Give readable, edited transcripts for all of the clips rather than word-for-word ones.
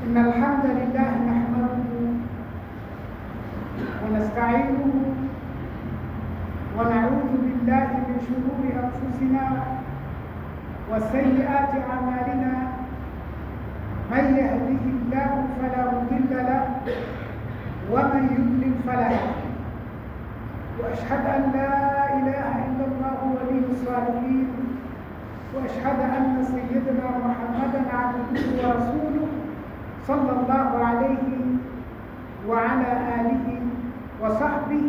إن الحمد لله نحمده ونستعينه ونعوذ بالله من شرور أنفسنا وسيئات أعمالنا. من يهده الله فلا مضل له ومن يضلل فلا هادي. وأشهد أن لا إله إلا الله ولي الصالحين، وأشهد أن سيدنا محمدا عبده ورسوله صلى الله عليه وعلى آله وصحبه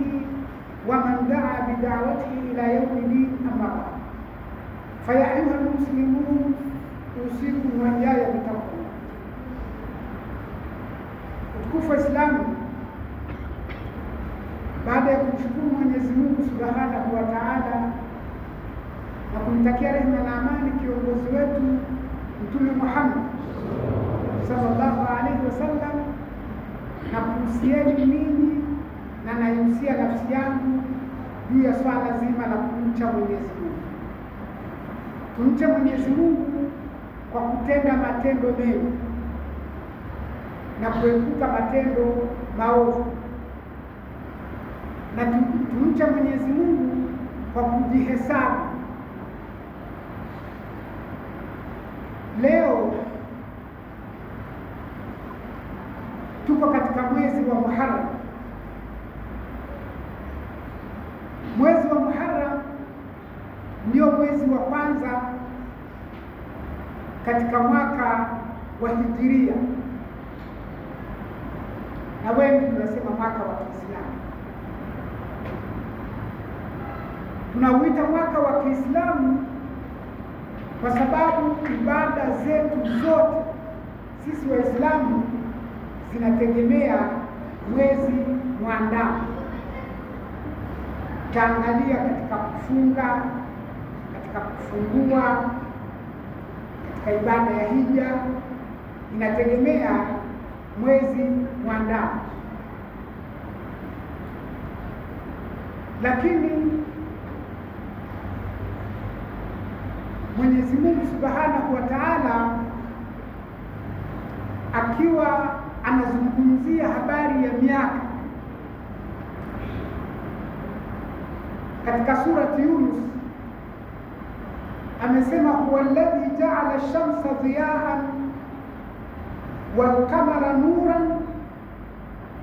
ومن دعا بدعوته إلى يوم الدين. أما بعد، فيا أيها المسلمون أوصيكم وإياي بتقوى الله. Utukufu wa Islamu, baada ya kumshukuru Mwenyezi Mungu Subhanahu wa Ta'ala na kumtakia rehema na amani kiongozi wetu Mtume Muhammad sallallahu alaihi wasallam, na kuhusieni ninyi na naihusia nafsi yangu juu ya swala zima la kumcha Mwenyezi Mungu. Tumche Mwenyezi Mungu kwa kutenda matendo mema na kuepuka matendo maovu, na tumche Mwenyezi Mungu kwa kujihesabu. Leo tuko katika mwezi wa Muharram. Mwezi wa Muharram ndio mwezi wa kwanza katika mwaka wa Hijiria, na wengi tunasema mwaka wa Kiislamu. Tunauita mwaka wa Kiislamu kwa sababu ibada zetu zote sisi Waislamu zinategemea mwezi mwandamo. Taangalia katika kufunga, katika kufungua, katika ibada ya hija, inategemea mwezi mwandamo. Lakini Mwenyezi Mungu Subhanahu wa Ta'ala akiwa anazungumzia habari ya miaka katika surati Yunus amesema, huwa alladhi ja'ala ash-shamsa dhiya'an wal qamara nuran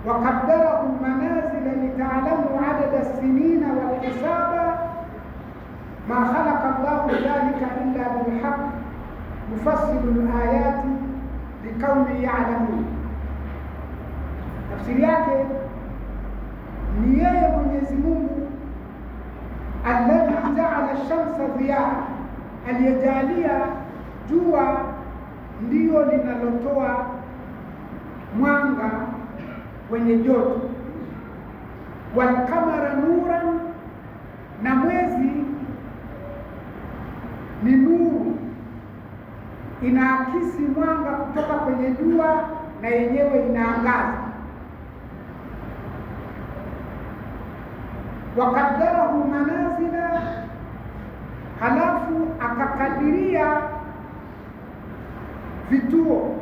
wa qaddarahu manazila lita'lamu 'adada as-sinina wal hisaba ma khalaqa Allahu dhalika illa bil haqq yufassilu al-ayati liqaumin ya'lamun. Tafsiri yake ni yeye Mwenyezi Mungu alladhi ja'ala ash-shamsa dhiyaa, aliyejalia jua ndio linalotoa mwanga wenye joto, wal qamara nuran, na mwezi ni nuru, inaakisi mwanga kutoka kwenye jua na yenyewe inaangaza. Waqaddarahu manazila, halafu akakadiria vituo,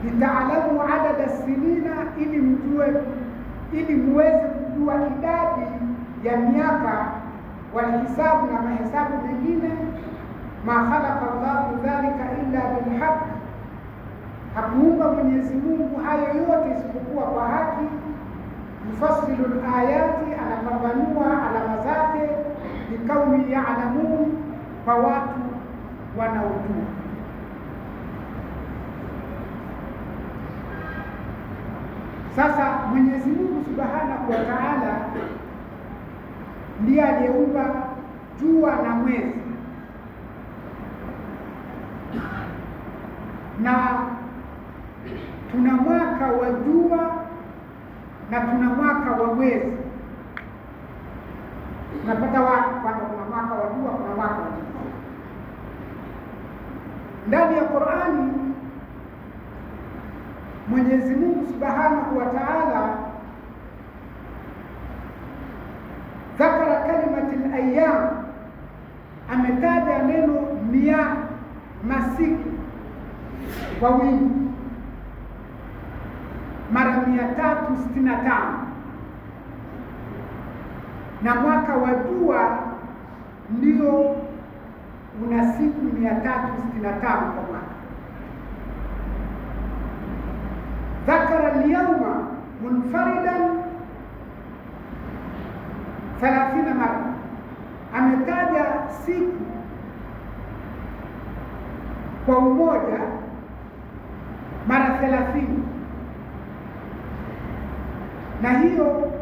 litaalamu adada sinina, ili muweze kujua idadi ya miaka, walhisabu, na mahesabu mengine. Ma khalaqa Allahu dhalika illa bilhaq, hakuumba Mwenyezi Mungu hayo yote isipokuwa kwa haki. Yufassilu al-ayati, anapambanua alama zake, liqaumi ya'lamun, kwa watu wanaojua. Sasa Mwenyezi Mungu Subhanahu wa Ta'ala ndiye aliyeumba jua na mwezi, na tuna mwaka wa jua na tuna mwaka wa mwezi. Tunapata kwamba kuna mwaka wa jua, kuna mwaka wa mwezi. Ndani ya Qur'ani Mwenyezi Mungu Subhanahu wa Ta'ala dhakara kalimati al-ayyam, ametaja neno masiku kwa wingi mara 365, na mwaka wa jua ndio una siku 365 kwa mwaka. Dhakara al-yawma munfaridan 30 mara, ametaja siku kwa umoja mara 30, na hiyo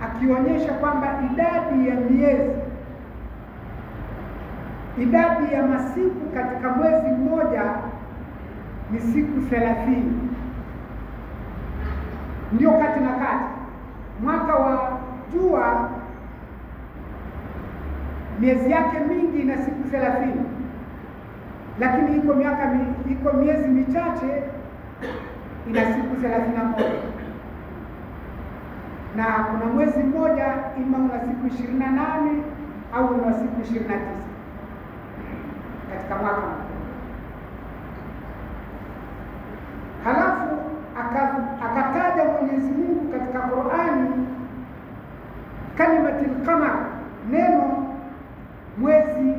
akionyesha kwamba idadi ya miezi, idadi ya masiku katika mwezi mmoja ni siku 30. Ndio kati na kati. Mwaka wa jua miezi yake mingi ina siku 30, lakini iko miezi michache ina siku 31, na kuna mwezi mmoja ima una siku 28 au una siku 29 katika mwaka. Halafu akataja Mwenyezi Mungu katika Qur'ani kalimatul qamar, neno mwezi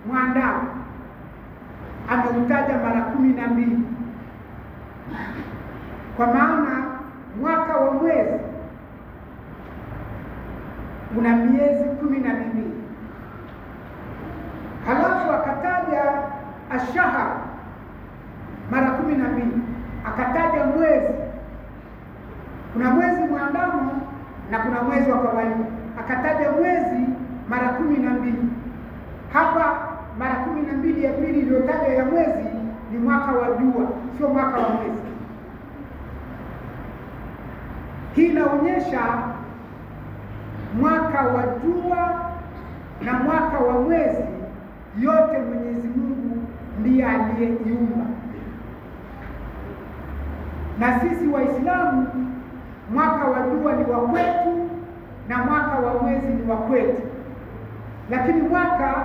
mwandamo ameutaja mara 12, kwa maana mwaka wa mwezi una miezi 12. Halafu akataja ashahar mara 12, akataja mwezi. Kuna mwezi mwandamo na kuna mwezi wa kawaida, akataja mwezi mara 12. Hapa mara 12 ya pili iliyotaja ya mwezi ni mwaka wa jua, sio mwaka wa mwezi. Hii inaonyesha mwaka wa jua na mwaka wa mwezi yote Mwenyezi Mungu ndiye aliyeiumba, na sisi Waislamu mwaka wa jua ni wa kwetu na mwaka wa mwezi ni wa kwetu, lakini mwaka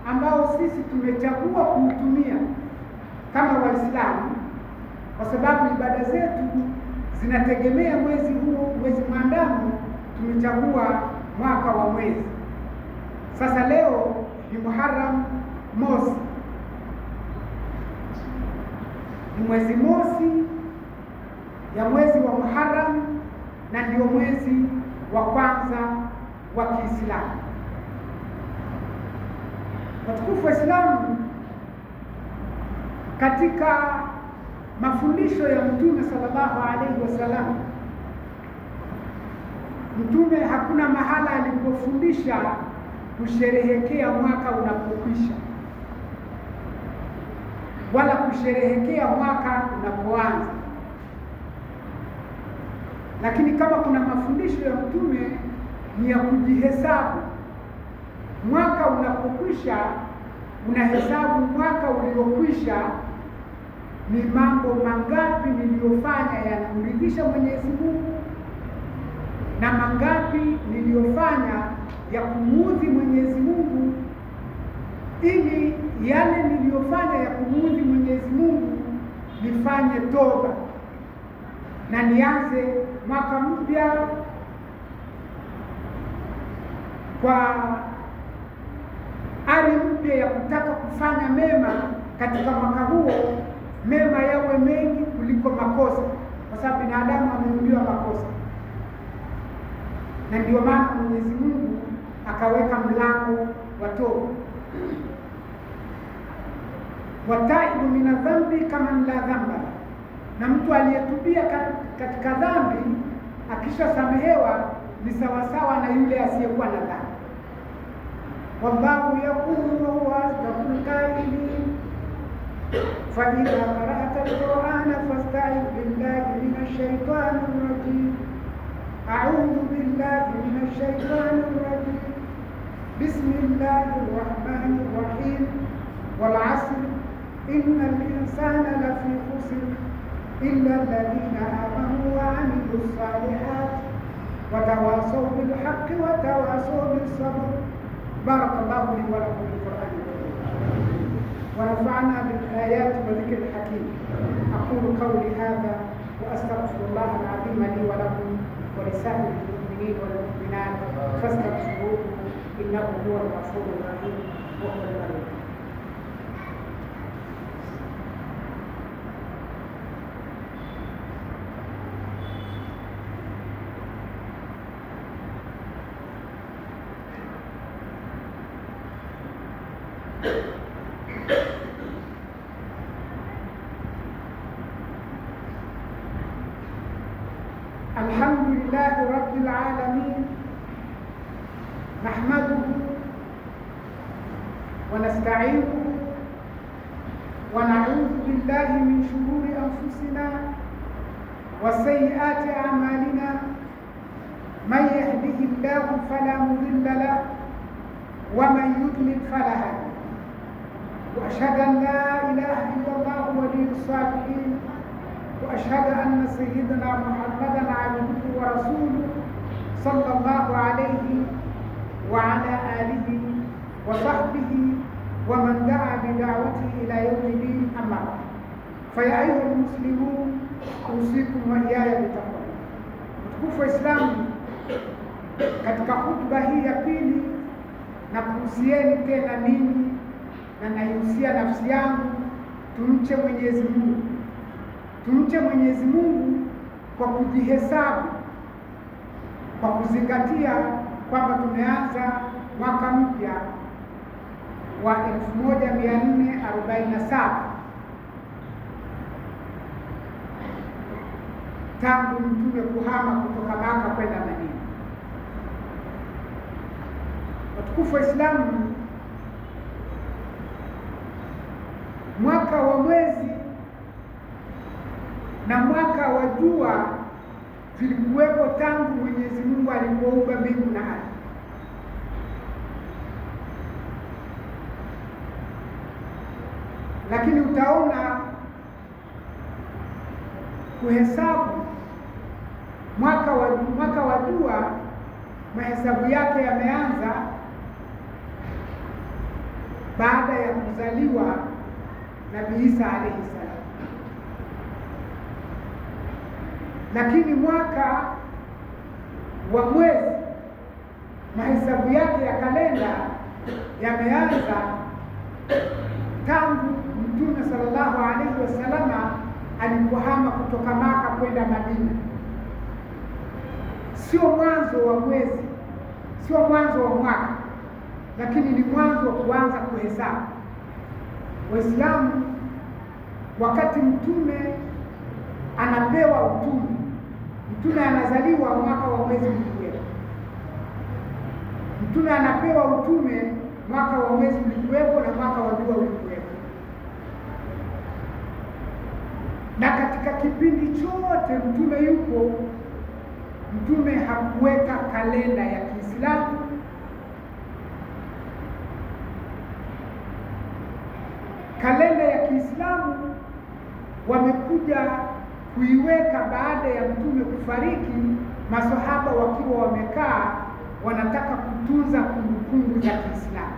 ambao sisi tumechagua kuutumia kama Waislamu, kwa sababu ibada zetu zinategemea mwezi huo, mwezi mwandamo, tumechagua mwaka wa mwezi. Sasa leo ni Muharram mosi, ni mwezi mosi ya mwezi wa Muharram, na ndio mwezi wa kwanza wa Kiislamu. Watukufu wa Islamu, katika mafundisho ya Mtume sallallahu alaihi wasallam, Mtume hakuna mahala alipofundisha kusherehekea mwaka unapokwisha wala kusherehekea mwaka unapoanza. Lakini kama kuna mafundisho ya Mtume ni ya kujihesabu. Mwaka unapokwisha unahesabu mwaka uliokwisha, ni mambo mangapi niliyofanya yanamridhisha Mwenyezi Mungu na mangapi niliyofanya ya kumuudhi Mwenyezi Mungu, ili yale niliyofanya ya kumuudhi Mwenyezi Mungu nifanye toba na nianze mwaka mpya kwa ari mpya ya kutaka kufanya mema katika mwaka huo, mema yawe mengi kuliko makosa, kwa sababu binadamu ameumbiwa makosa. Na ndio maana Mwenyezi Mungu akaweka mlango wa toba, wataibu mina dhambi kama la dhamba, na mtu aliyetubia katika dhambi akishasamehewa ni sawasawa na yule asiyekuwa na dhambi. Wallahu yaqulu wa huwa asdaqul qailin fa idha qara'ta al-Qur'ana fasta'idh billahi minash shaitanir rajim. A'udhu billahi minash shaitanir rajim. Bismillahir rahmanir rahim. Wal 'asr innal insana lafi khusr illa alladhina amanu wa 'amilus salihati wa tawasaw bil haqqi wa tawasaw bis sabr. بارك الله لي ولكم في القرآن ونفعنا بالآيات الآيات وذكر الحكيم. أقول قولي هذا وأستغفر الله العظيم لي ولكم ولسائر المؤمنين والمؤمنات فاستغفروه إنه هو الغفور الرحيم وهو البر الرحيم. الحمد لله رب العالمين، نحمده ونستعينه ونعوذ بالله من شرور أنفسنا وسيئات أعمالنا. من يهده الله فلا مضل له ومن يضلل فلا هادي. وأشهد أن لا إله إلا الله ولي الصالحين، وأشهد أن سيدنا محمدا عبده ورسوله صلى الله عليه وعلى آله وصحبه ومن دعا بدعوته إلى يوم الدين. أما بعد، فيا أيها المسلمون أوصيكم وإياي بتقوى الله. Mtukufu wa Islamu, katika hutuba hii ya pili na kuhusieni tena ninyi na naihusia nafsi yangu, tumche Mwenyezi Mungu. Tumche Mwenyezi Mungu kwa kujihesabu, kwa kuzingatia kwamba tumeanza mwaka mpya wa 1447 tangu mtume kuhama kutoka Maka kwenda Madina. Watukufu wa Islamu, mwaka wa mwezi na mwaka wa jua vilikuwepo tangu Mwenyezi Mungu alipoumba mbingu na ardhi. Lakini utaona kuhesabu mwaka wa jua, mahesabu yake yameanza baada ya kuzaliwa Nabii Isa alayhi salam. Lakini mwaka wa mwezi, mahesabu yake ya kalenda yameanza tangu Mtume sallallahu alaihi wasallama alipohama kutoka Maka kwenda Madina. Sio mwanzo wa mwezi, sio mwanzo wa mwaka, lakini ni mwanzo wa kuanza kuhesabu. Waislamu, wakati mtume anapewa utume, mtume anazaliwa mwaka wa mwezi ulikuwepo. Mtume anapewa utume mwaka wa mwezi ulikuwepo na mwaka wa jua ulikuwepo. Na katika kipindi chote mtume yupo, mtume hakuweka kalenda ya Kiislamu. Kalenda ya Kiislamu wamekuja kuiweka baada ya mtume kufariki, masahaba wakiwa wamekaa wanataka kutunza kumbukumbu za Kiislamu.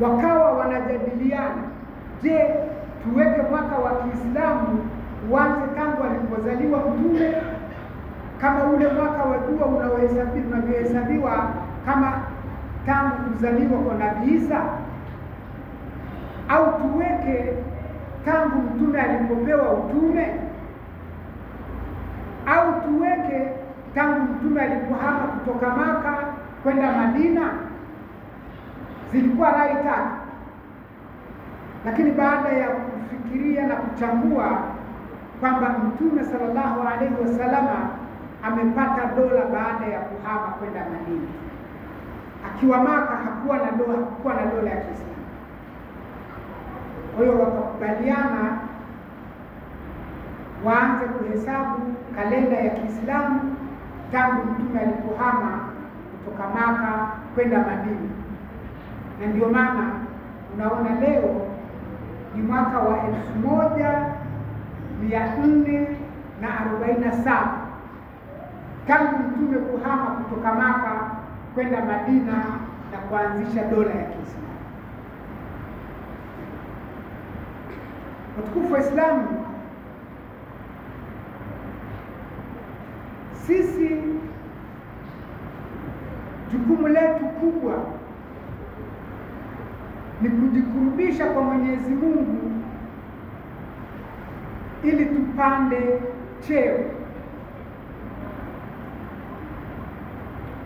Wakawa wanajadiliana, je, tuweke mwaka wa Kiislamu uanze tangu alipozaliwa mtume kama ule mwaka wa jua unaohesabiwa kama tangu kuzaliwa kwa Nabii Isa, au tuweke tangu mtume alipopewa utume, au tuweke tangu mtume alipohama kutoka Maka kwenda Madina? Zilikuwa rai tatu. Lakini baada ya kufikiria na kuchambua kwamba mtume sallallahu alaihi wasallama amepata dola baada ya kuhama kwenda Madina, akiwa Maka hakuwa na dola ya Kiislamu. Kwa hiyo wakakubaliana waanze kuhesabu kalenda ya Kiislamu tangu mtume alipohama kutoka Maka kwenda Madina. Na ndio maana unaona leo ni mwaka wa 1447 tangu mtume kuhama kutoka Maka kwenda Madina na kuanzisha dola ya Kiislamu. Watukufu wa Islamu, sisi jukumu letu kubwa ni kujikurubisha kwa Mwenyezi Mungu ili tupande cheo.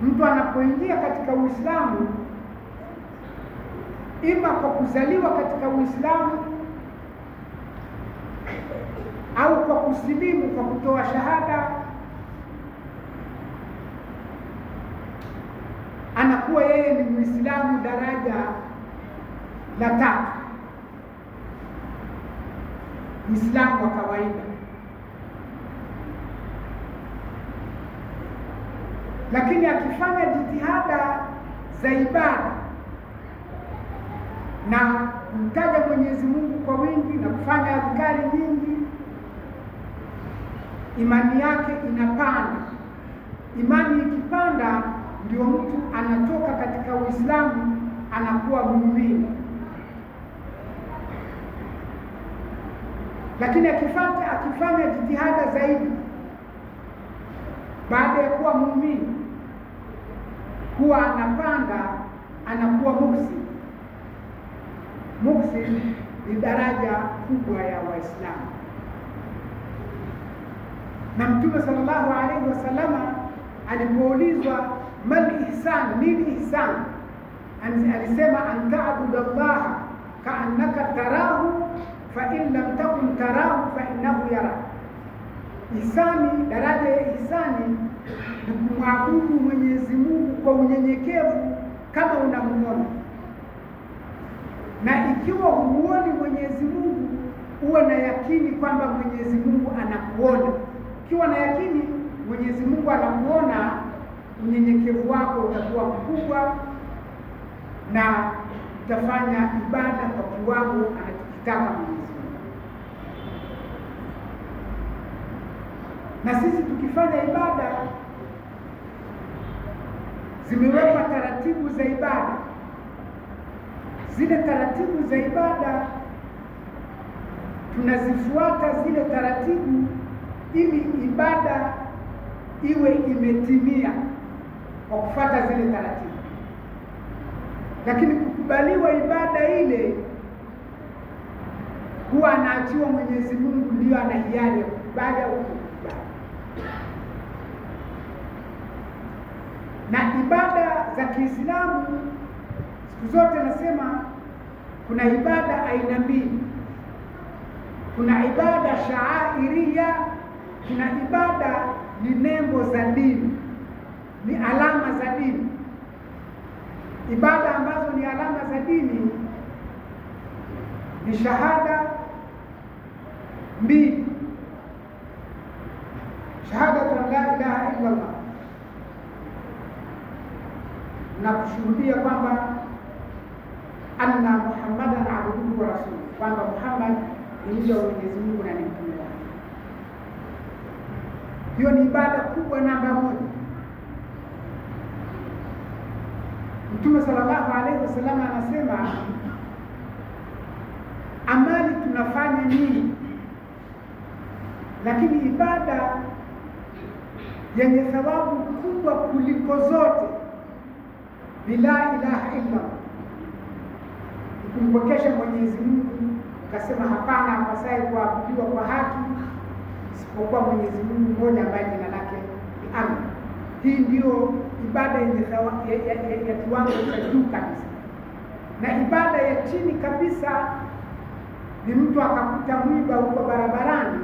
Mtu anapoingia katika Uislamu, ima kwa kuzaliwa katika Uislamu au kwa kusilimu, kwa kutoa shahada, anakuwa yeye ni Muislamu daraja la 3, Muislamu wa kawaida. Lakini akifanya jitihada za ibada na kumtaja Mwenyezi Mungu kwa wingi na kufanya adhikari nyingi, imani yake inapanda. Imani ikipanda, ndio mtu anatoka katika Uislamu anakuwa muumini. Lakini akifanya jitihada zaidi baada ya kuwa muumini, huwa anapanda, anakuwa muhsin. Muhsin ni daraja kubwa ya Waislamu. Na Mtume sallallahu alaihi wasallama alipoulizwa mal ihsan, nini ihsan, alisema an ta'budu Allah ka'annaka tarahu fa in lam takun tarahu fa innahu yara. Ihsani, daraja ya ihsani ni kumwabudu Mwenyezi Mungu kwa unyenyekevu kama unamuona, na ikiwa humuoni Mwenyezi Mungu, uwe na yakini kwamba Mwenyezi Mungu anakuona. Ukiwa na yakini Mwenyezi Mungu anakuona, unyenyekevu wako utakuwa mkubwa na utafanya ibada kwa kiwango anachokitaka Mwenyezi Mungu. Na sisi tukifanya ibada, zimewekwa taratibu za ibada. Zile taratibu za ibada tunazifuata zile taratibu ili ibada iwe imetimia kwa kufuata zile taratibu. Lakini kukubaliwa ibada ile, huwa anaachiwa Mwenyezi Mungu, ndio ana hiari ya kukubali au kukubali. Na ibada za Kiislamu siku zote nasema kuna ibada aina mbili. Kuna ibada sha'airia, kuna ibada ni nembo za dini, ni alama za dini. Ibada ambazo ni alama za dini ni shahada mbili. Shahadatu la ilaha illa Allah, na kushuhudia kwamba anna Muhammadan abduhu wa rasuluhu, kwamba Muhammad ni mja wa Mwenyezi Mungu na ni mtume wake. Hiyo ni ibada kubwa namba 1. Mtume sallallahu alaihi wasallam anasema amali tunafanya nyingi, lakini ibada yenye thawabu kubwa kuliko zote ni la ilaha illa, kumpokesha Mwenyezi Mungu, ukasema hapana apasaye kuabudiwa kwa haki isipokuwa Mwenyezi Mungu mmoja ambaye jina lake ni Allah. Hii ndio ibada yenye ya kiwango cha juu kabisa. Na ibada ya chini kabisa ni mtu akakuta mwiba huko barabarani,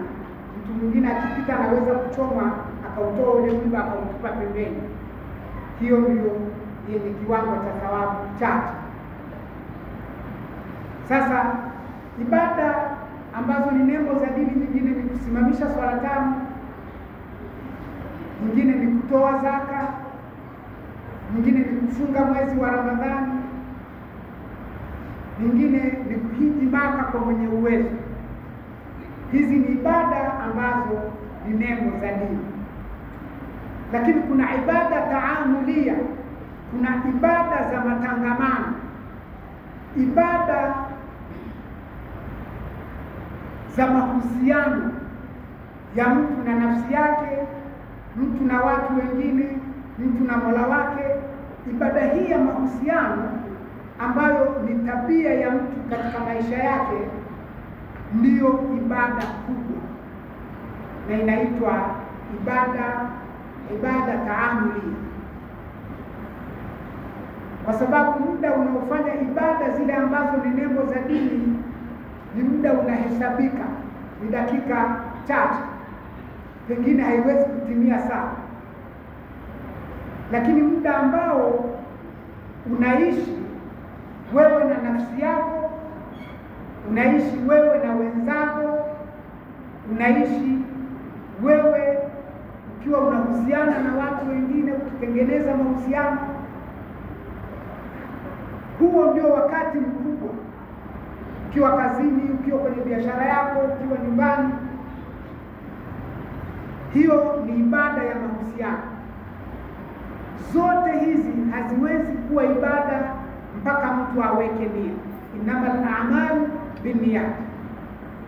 mtu mwingine akipita anaweza kuchoma akautoa ule mwiba akautupa pembeni. Hiyo ndio yenye kiwango cha thawabu chache. Sasa ibada ambazo ni nembo za dini nyingine ni kusimamisha swala 5, nyingine ni kutoa zaka, nyingine ni kufunga mwezi wa Ramadhani, nyingine ni kuhiji Maka kwa mwenye uwezo. Hizi ni ibada ambazo ni nembo za dini. Lakini kuna ibada taamulia, kuna ibada za matangamano, ibada za mahusiano ya mtu na nafsi yake, mtu na watu wengine, mtu na Mola wake. Ibada hii ya mahusiano ambayo ni tabia ya mtu katika maisha yake ndiyo ibada kubwa, na inaitwa ibada taamuli, kwa sababu muda unaofanya ibada zile ambazo ni nembo za dini ni muda unahesabika, ni dakika chache, pengine haiwezi kutimia saa. Lakini muda ambao unaishi wewe na nafsi yako, unaishi wewe na wenzako, unaishi wewe ukiwa unahusiana na watu wengine, ukitengeneza mahusiano, huo ndio wakati mkubwa. Ukiwa kazini, ukiwa kwenye biashara yako, ukiwa nyumbani, hiyo ni ibada ya mahusiano. Zote hizi haziwezi kuwa ibada mpaka mtu aweke nia. Innamal a'malu binniyat,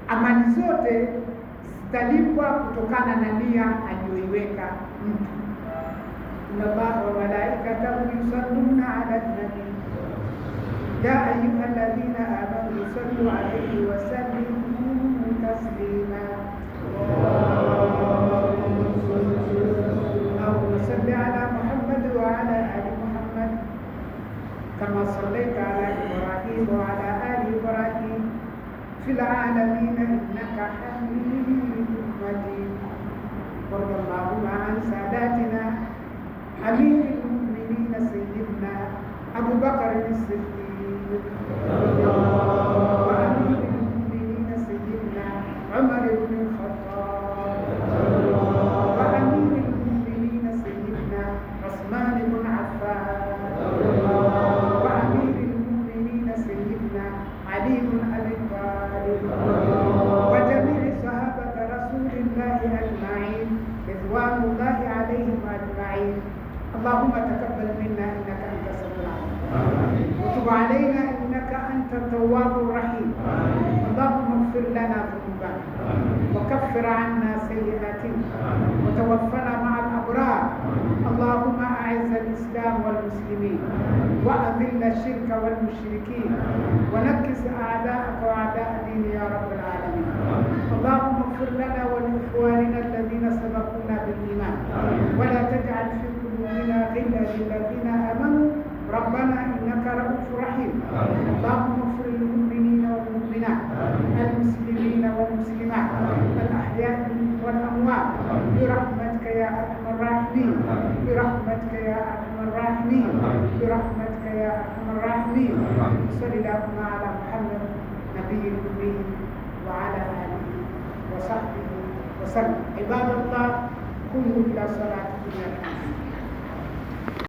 amali zote zitalipwa kutokana na nia aliyoiweka mtu. Inna Allaha wa malaikatahu yusalluna 'alan nabi ya ayyuhalladhina amanu sallu 'alayhi wa sallimu taslima. Allahumma salli 'ala Muhammad wa 'ala ali Muhammad kama sallaita 'ala Ibrahim wa 'ala ali Ibrahim fil 'alamin innaka Hamidum Majid. Warḍallahu 'an sadatina amiril mu'minin sayyidina Abu Bakr as-Siddiq wa amiril mu'minin sayyidina Umar ibn al-Khattab wa amiril mu'minin sayyidina Uthman ibn Affan wa amiril mu'minin sayyidina Ali ibn Abi Talib wa jami'i sahabati Rasulillahi ajma'in ridwanullahi alayhim ajma'in. اللهم تقبل منا انك انت السميع العليم وتب علينا انك انت التواب الرحيم. اللهم اغفر لنا ذنوبنا وكفر عنا سيئاتنا وتوفنا مع الابرار. اللهم اعز الاسلام والمسلمين واذل الشرك والمشركين ونكس اعداءك واعداء الدين يا رب العالمين. اللهم اغفر لنا ولاخواننا الذين سبقونا بالايمان ولا تجعل في قلوبنا غلا للذين امنوا ربنا انك رؤوف رحيم. اللهم اغفر للمؤمنين والمؤمنات المسلمين والمسلمات الاحياء والاموات برحمتك يا ارحم الراحمين، برحمتك يا ارحم الراحمين، برحمتك يا ارحم الراحمين. صل اللهم على محمد نبي الامي وعلى اله وصحبه وسلم. عباد الله قوموا الى صلاتكم يا